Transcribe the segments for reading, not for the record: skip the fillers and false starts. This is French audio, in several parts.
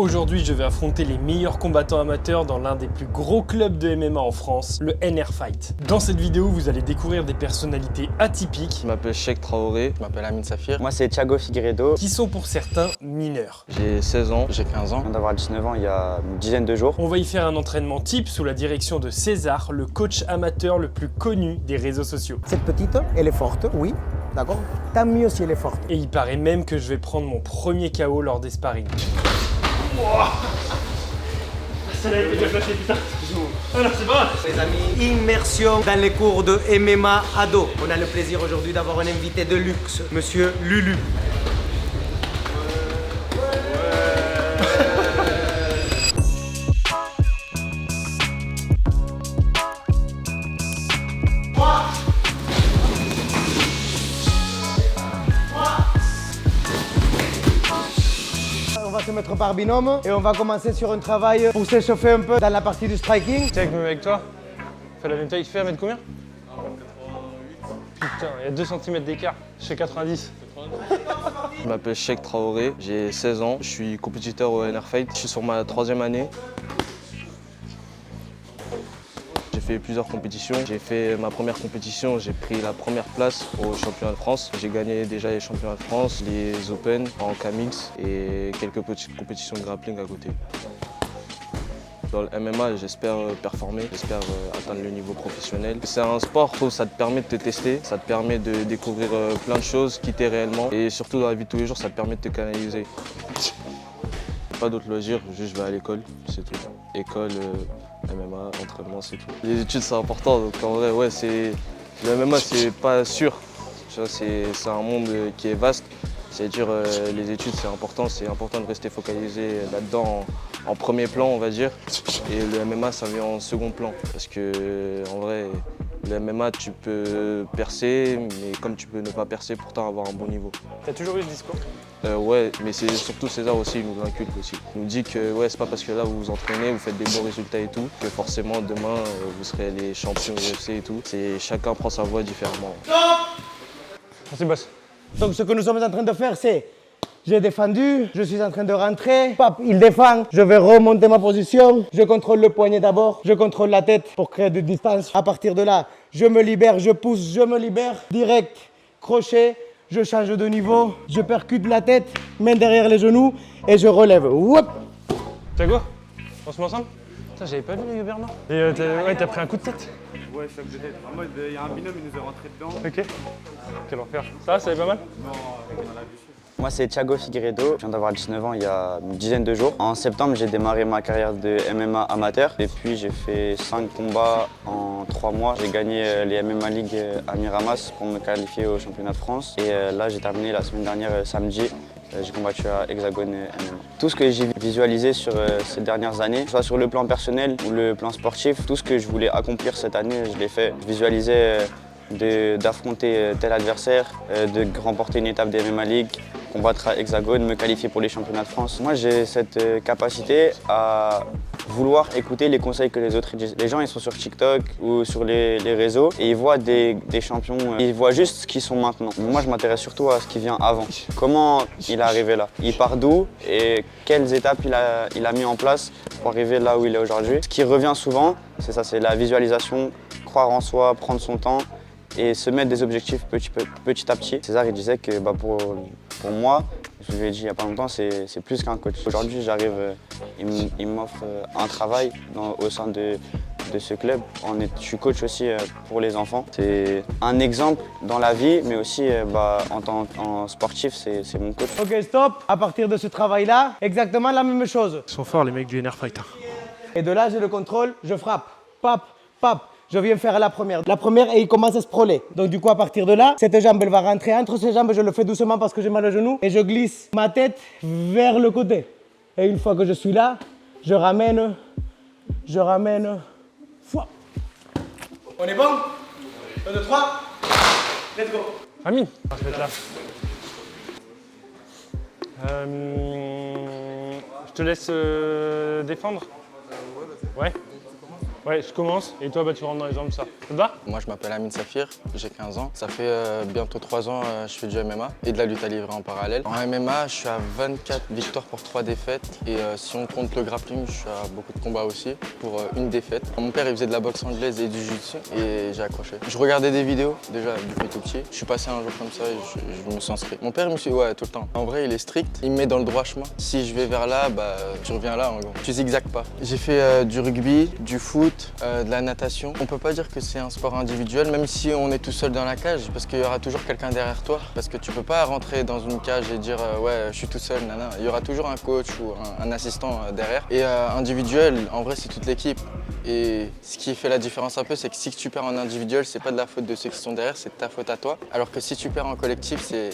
Aujourd'hui, je vais affronter les meilleurs combattants amateurs dans l'un des plus gros clubs de MMA en France, le NR Fight. Dans cette vidéo, vous allez découvrir des personnalités atypiques. Je m'appelle Cheikh Traoré, je m'appelle Amine Safir. Moi, c'est Thiago Figueiredo. Qui sont pour certains mineurs. J'ai 16 ans, j'ai 15 ans. Je viens d'avoir 19 ans il y a une dizaine de jours. On va y faire un entraînement type sous la direction de César, le coach amateur le plus connu des réseaux sociaux. Cette petite, elle est forte, oui, d'accord. Tant mieux si elle est forte. Et il paraît même que je vais prendre mon premier KO lors des sparring. Celle-là était bien placée, putain. Alors c'est bon. Les amis, immersion dans les cours de MMA ado. On a le plaisir aujourd'hui d'avoir un invité de luxe, Monsieur Lulu. On va se mettre par binôme et on va commencer sur un travail pour s'échauffer un peu dans la partie du striking. Tiens, je me mets avec toi. Fais la même taille. Tu fais 1 mètre combien? Putain, il y a 2 cm d'écart. Je fais 90. Je m'appelle Cheikh Traoré, j'ai 16 ans, je suis compétiteur au NR Fight. Je suis sur ma 3e année. J'ai fait plusieurs compétitions. J'ai fait ma première compétition, j'ai pris la première place au championnat de France. J'ai gagné déjà les championnats de France, les Open en K-Mix et quelques petites compétitions de grappling à côté. Dans le MMA, j'espère performer, j'espère atteindre le niveau professionnel. C'est un sport où ça te permet de te tester, ça te permet de découvrir plein de choses, qui t'es réellement. Et surtout dans la vie de tous les jours, ça te permet de te canaliser. Pas d'autres loisirs, juste je vais à l'école, c'est tout. École, MMA, entraînement, c'est tout. Les études c'est important, donc en vrai, ouais, le MMA c'est pas sûr. C'est un monde qui est vaste. C'est-à-dire les études c'est important de rester focalisé là-dedans en premier plan on va dire. Et le MMA ça vient en second plan. Parce que en vrai, le MMA tu peux percer, mais comme tu peux ne pas percer pourtant avoir un bon niveau. T'as toujours eu ce discours? Ouais, mais c'est surtout César aussi, il nous l'inculque aussi. Il nous dit que ouais, c'est pas parce que là vous vous entraînez, vous faites des bons résultats et tout, que forcément demain vous serez les champions UFC et tout. Chacun prend sa voie différemment. Merci, boss. Donc ce que nous sommes en train de faire, c'est j'ai défendu, je suis en train de rentrer, Pape il défend, je vais remonter ma position, je contrôle le poignet d'abord, je contrôle la tête pour créer de distance. À partir de là, je me libère, je pousse, je me libère, direct, crochet, je change de niveau, je percute la tête, main derrière les genoux et je relève. Whoop. Thiago, on se met ensemble? Putain, j'avais pas vu les Bernard. Et t'as pris un coup de tête? Ouais, choc de tête. En mode, il y a un binôme, il nous est rentré dedans. Ok. Quel enfer. Ça allait pas mal? Non, on a vu. Moi, c'est Thiago Figueiredo. Je viens d'avoir 19 ans il y a une dizaine de jours. En septembre, j'ai démarré ma carrière de MMA amateur. Et puis, j'ai fait 5 combats en 3 mois. J'ai gagné les MMA League à Miramas pour me qualifier au championnat de France. Et là, j'ai terminé la semaine dernière, samedi. J'ai combattu à Hexagone MMA. Tout ce que j'ai visualisé sur ces dernières années, soit sur le plan personnel ou le plan sportif, tout ce que je voulais accomplir cette année, je l'ai fait. Je visualisais d'affronter tel adversaire, de remporter une étape des MMA League, combattre à Hexagone, me qualifier pour les championnats de France. Moi, j'ai cette capacité à vouloir écouter les conseils que les autres disent. Les gens, ils sont sur TikTok ou sur les réseaux et ils voient des champions, ils voient juste ce qu'ils sont maintenant. Moi, je m'intéresse surtout à ce qui vient avant. Comment il est arrivé là? Il part d'où et quelles étapes il a mis en place pour arriver là où il est aujourd'hui. Ce qui revient souvent, c'est ça, c'est la visualisation, croire en soi, prendre son temps et se mettre des objectifs petit à petit. César, il disait que pour moi, je lui ai dit il n'y a pas longtemps, c'est plus qu'un coach. Aujourd'hui, j'arrive, il m'offre un travail au sein de ce club. Je suis coach aussi pour les enfants. C'est un exemple dans la vie, mais aussi en sportif, c'est mon coach. Ok, stop. À partir de ce travail-là, exactement la même chose. Ils sont forts, les mecs du NR Fight. Et de là, j'ai le contrôle, je frappe. Pap, pap. Je viens faire la première. La première et il commence à se proler. Donc du coup, à partir de là, cette jambe, elle va rentrer entre ces jambes. Je le fais doucement parce que j'ai mal au genou. Et je glisse ma tête vers le côté. Et une fois que je suis là, je ramène. Fouah. On est bon? 1, 2, 3. Let's go. Amine, je vais être là. Je te laisse défendre. Ouais. Ouais, je commence et toi, bah, tu rentres dans les jambes, ça. Ça te va? Moi, je m'appelle Amine Safir, j'ai 15 ans. Ça fait bientôt 3 ans je fais du MMA et de la lutte à livrer en parallèle. En MMA, je suis à 24 victoires pour 3 défaites. Et si on compte le grappling, je suis à beaucoup de combats aussi pour une défaite. Mon père, il faisait de la boxe anglaise et du jiu-jitsu et j'ai accroché. Je regardais des vidéos déjà depuis tout petit. Je suis passé un jour comme ça et je me suis inscrit. Mon père, il me suit, ouais, tout le temps. En vrai, il est strict. Il me met dans le droit chemin. Si je vais vers là, bah, tu reviens là, en gros. Tu zigzags pas. J'ai fait du rugby, du foot, de la natation. On peut pas dire que c'est un sport individuel, même si on est tout seul dans la cage, parce qu'il y aura toujours quelqu'un derrière toi. Parce que tu peux pas rentrer dans une cage et dire ouais, je suis tout seul, nana. Il y aura toujours un coach ou un assistant derrière. Et individuel, en vrai, c'est toute l'équipe. Et ce qui fait la différence un peu, c'est que si tu perds en individuel, c'est pas de la faute de ceux qui sont derrière, c'est de ta faute à toi. Alors que si tu perds en collectif, c'est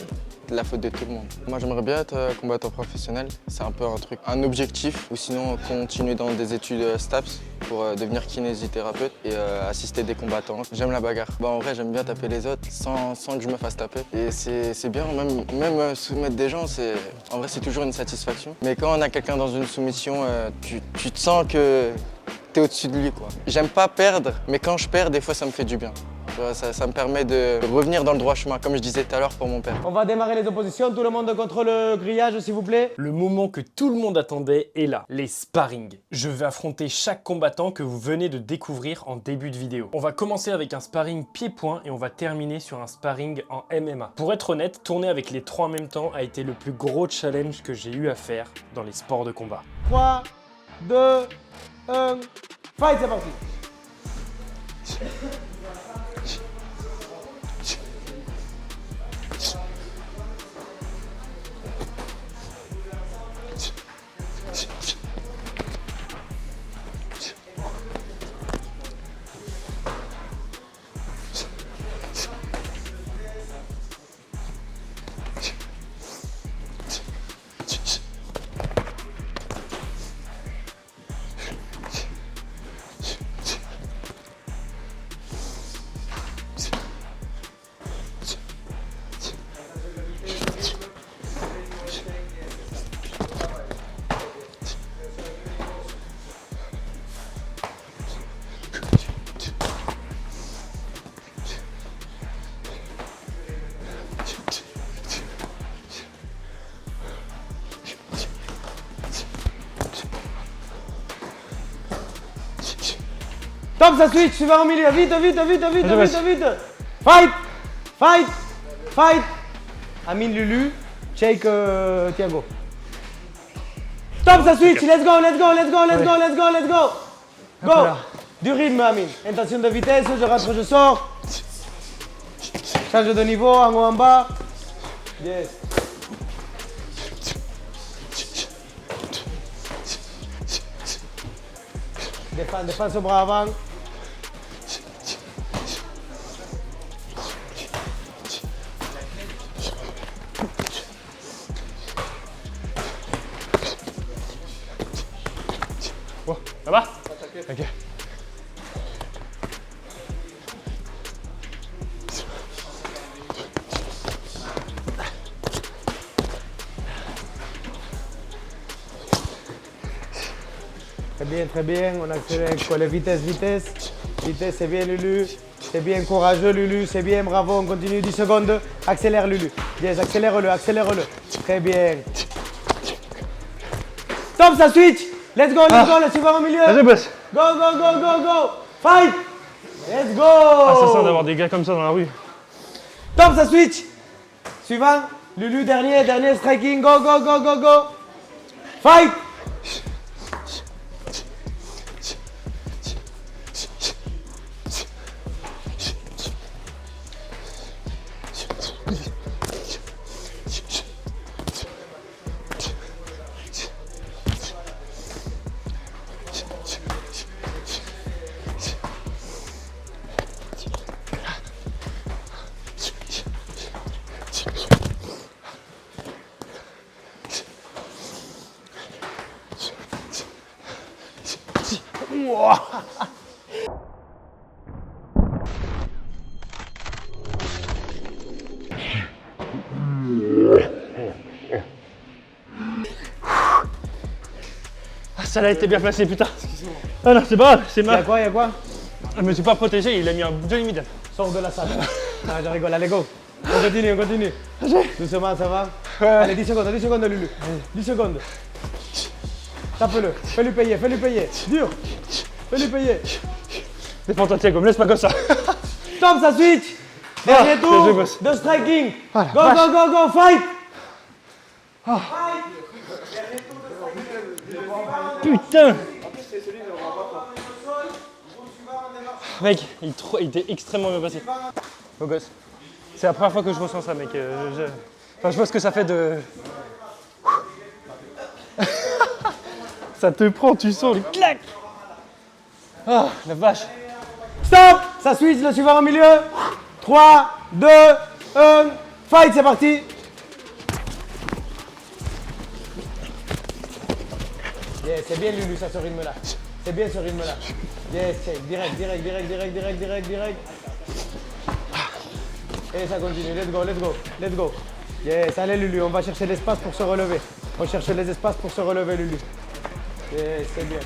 de la faute de tout le monde. Moi, j'aimerais bien être combattant professionnel. C'est un peu un objectif. Ou sinon, continuer dans des études STAPS pour devenir kinésithérapeute et assister des combattants. J'aime la bagarre. Bah, en vrai, j'aime bien taper les autres sans que je me fasse taper. Et c'est bien, même soumettre des gens, en vrai, c'est toujours une satisfaction. Mais quand on a quelqu'un dans une soumission, tu te sens que t'es au-dessus de lui, quoi. J'aime pas perdre, mais quand je perds, des fois, ça me fait du bien. Ça me permet de revenir dans le droit chemin, comme je disais tout à l'heure pour mon père. On va démarrer les oppositions, tout le monde contre le grillage s'il vous plaît. Le moment que tout le monde attendait est là, les sparring. Je vais affronter chaque combattant que vous venez de découvrir en début de vidéo. On va commencer avec un sparring pied-point et on va terminer sur un sparring en MMA. Pour être honnête, tourner avec les trois en même temps a été le plus gros challenge que j'ai eu à faire dans les sports de combat. 3, 2, 1, fight, c'est parti. Top, ça switch, tu vas au milieu, vite, vite, vite, vite, vite, vite. Fight, fight, fight. Amine, Lulu, shake, Thiago. Top, ça switch, let's go, let's go, let's go, let's go, let's go, let's go. Go. Du rythme, Amine. Intention de vitesse, je rentre, je sors. Change de niveau, en haut, en bas. Yes. Défends ce bras avant. Bon, là-bas? Ok. Très bien, on accélère quoi, les vitesses, vitesse. Vitesse, c'est bien Lulu. C'est bien courageux Lulu, c'est bien, bravo, on continue 10 secondes. Accélère Lulu. Yes, accélère-le, accélère-le. Très bien. Top, ça switch. Let's go, le suivant au milieu. Vas-y, boss. Go, go, go, go, go. Fight. Let's go. Ah, c'est ça d'avoir des gars comme ça dans la rue. Top, ça switch. Suivant. Lulu, dernier striking. Go, go, go, go, go. Fight. Ah, ça là était bien placé, putain. Excuse-moi. Ah non, c'est pas grave, c'est Il y a ma. quoi, il y a quoi? Je me suis pas protégé, il a mis un Johnny Midden. Sors de la salle. Ah, je rigole, allez, go. On continue, on continue. Doucement, ça va? Ouais. Allez, 10 secondes, Lulu. 10 secondes. Tape-le, fais-lui payer, dur. Fais-lui payer. Défends-toi, Thiago, me laisse pas comme ça. Stop, ça switch. Dernier bien joué, tour boss. de striking. Voilà, Go, go, go, go, fight. Putain. Mec, il était extrêmement bien passé. Beau gosse. C'est la première fois que je ressens ça, mec. Enfin, je vois ce que ça fait de. Ça te prend, tu sens le clac. Ah, la vache. Stop. Ça switch, le suivant au milieu. 3, 2, 1. Fight, c'est parti. Yes, c'est bien Lulu, ça, ce rythme-là. C'est bien ce rythme-là. Yes, check. Direct. Et ça continue. Let's go. Yes, allez Lulu, on va chercher l'espace pour se relever. On cherche les espaces pour se relever, Lulu. Yes, c'est bien.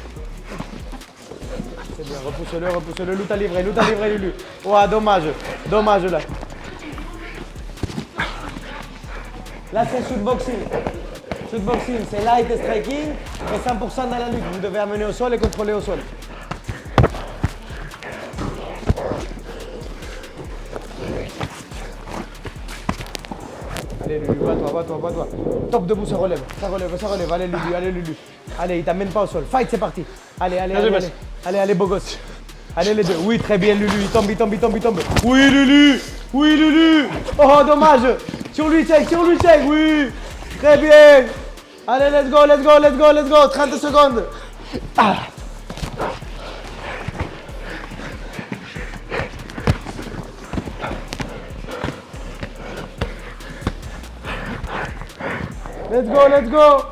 C'est bien, repousse-le. Loup t'a livré, Lulu. Ouah, dommage là. Là, c'est shootboxing. Shootboxing, c'est light striking et 100% dans la lutte. Vous devez amener au sol et contrôler au sol. Allez Lulu, bats-toi. Top debout, ça relève. Allez Lulu. Allez, il t'amène pas au sol. Fight, c'est parti. Allez, beau gosse. Allez les deux. Oui, très bien Lulu. Il tombe. Oui Lulu. Oh, dommage. Sur lui, check. Oui. Très bien. Allez, let's go. 30 secondes. Ah. Let's go.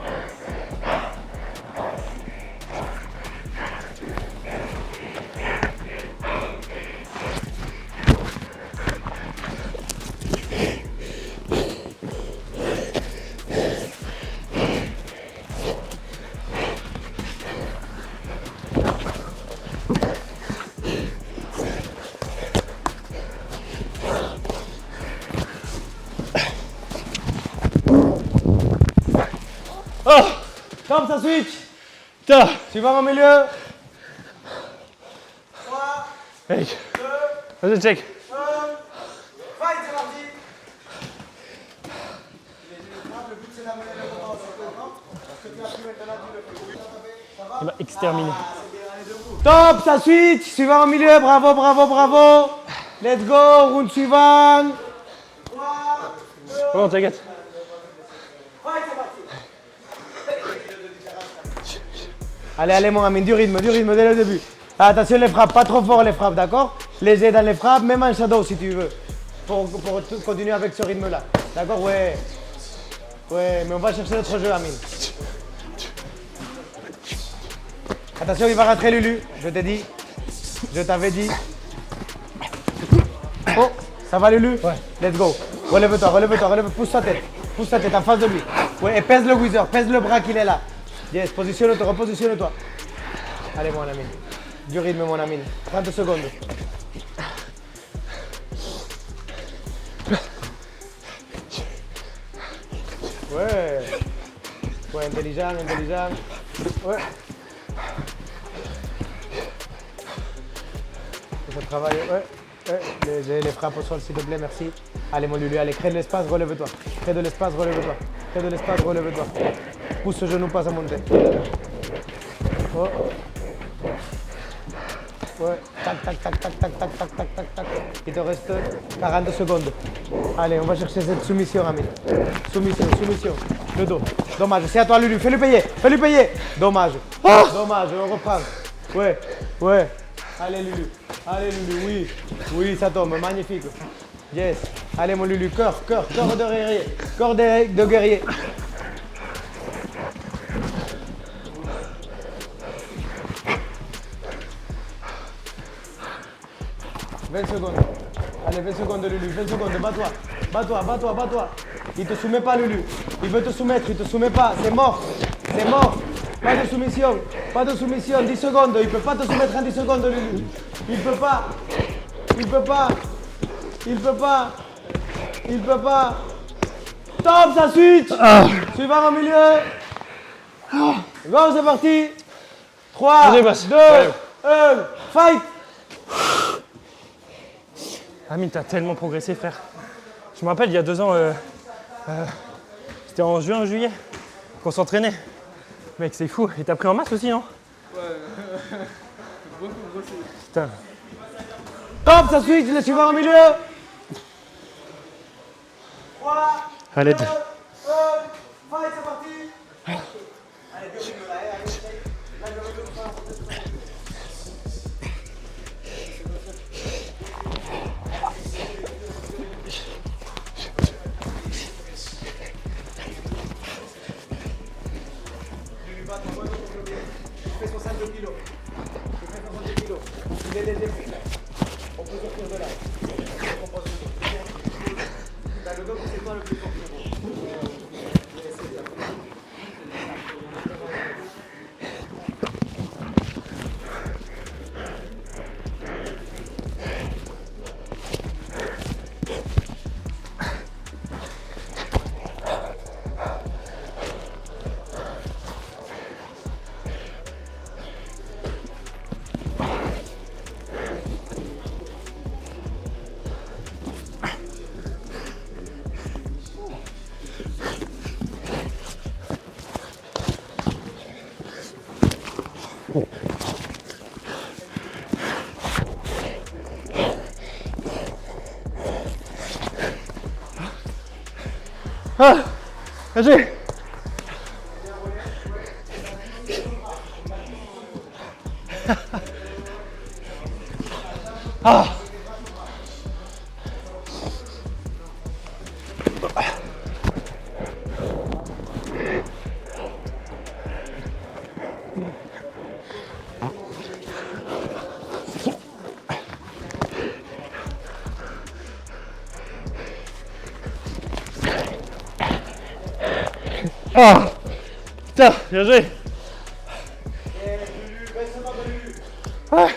Oh. Top, ça switch. Putain. Suivant au milieu. Mec. Vas-y, check. Fight, c'est parti. Il m'a exterminé. Top, ça switch. Suivant au milieu, bravo. Let's go, round suivant. Bon, t'inquiète. Allez, mon ami, du rythme dès le début. Attention les frappes, pas trop fort les frappes, d'accord? Léger dans les frappes, même en shadow si tu veux. Pour continuer avec ce rythme-là. D'accord? Ouais, mais on va chercher notre jeu, Amine. Attention, il va rentrer Lulu. Je t'ai dit. Je t'avais dit. Oh, ça va Lulu? Ouais. Let's go. Relève-toi. Pousse ta tête en face de lui. Ouais, et pèse le whizzer, pèse le bras qu'il est là. Yes, positionne-toi, repositionne-toi. Allez, mon ami. Du rythme, mon ami. 30 secondes. Ouais, intelligent. Ouais. Ça travaille, ouais. Les frappes au sol, s'il te plaît, merci. Allez, mon Lulu, allez, crée de l'espace, relève-toi. Pousse ce genou, pas à monter. Oh. Ouais, tac. Il te reste 40 secondes. Allez, on va chercher cette soumission, Amine. Soumission. Le dos. Dommage, c'est à toi, Lulu. Fais-lui payer. Dommage, on reprend. Ouais. Allez, Lulu, oui, ça tombe, magnifique. Yes. Allez, mon Lulu, cœur de guerrier. Corps de guerrier. 20 secondes. Allez, 20 secondes, Lulu. 20 secondes, bats-toi. Il te soumet pas, Lulu. Il veut te soumettre, il te soumet pas. C'est mort. Pas de soumission, pas de soumission, 10 secondes. Il peut pas te soumettre en 10 secondes, Lulu. Il peut pas. Il peut pas. Il peut pas. Il peut pas. Stop, ça switch. Suivant au milieu. Go, c'est parti. 3, Vas-y, 2, boss. 1, fight. Amine, t'as tellement progressé, frère. Je me rappelle, il y a 2 ans, c'était en juin ou juillet, qu'on s'entraînait. Mec, c'est fou. Et t'as pris en masse aussi, non? Ouais. Beaucoup. Putain. Stop, ça switch, le suivant au milieu. 3, À l'aide. 2, 1, fight, c'est parti. Je fais 62 kilos. Je fais 62 kilos. Il est léger. On peut sortir de là. On compose le dos. Dans le dos, c'est toi le plus fort. Ah, vas-y. Ah. Ah. Putain, bien joué. Ah.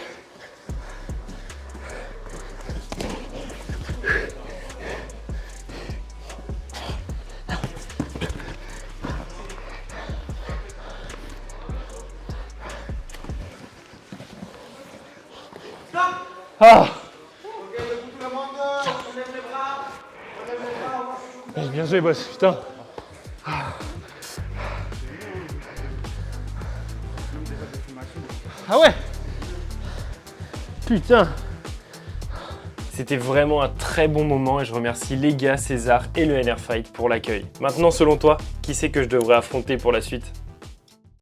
Ah. Bien joué, boss, putain. Ah ouais. Putain. C'était vraiment un très bon moment et je remercie les gars, César et le NR Fight pour l'accueil. Maintenant, selon toi, qui c'est que je devrais affronter pour la suite ?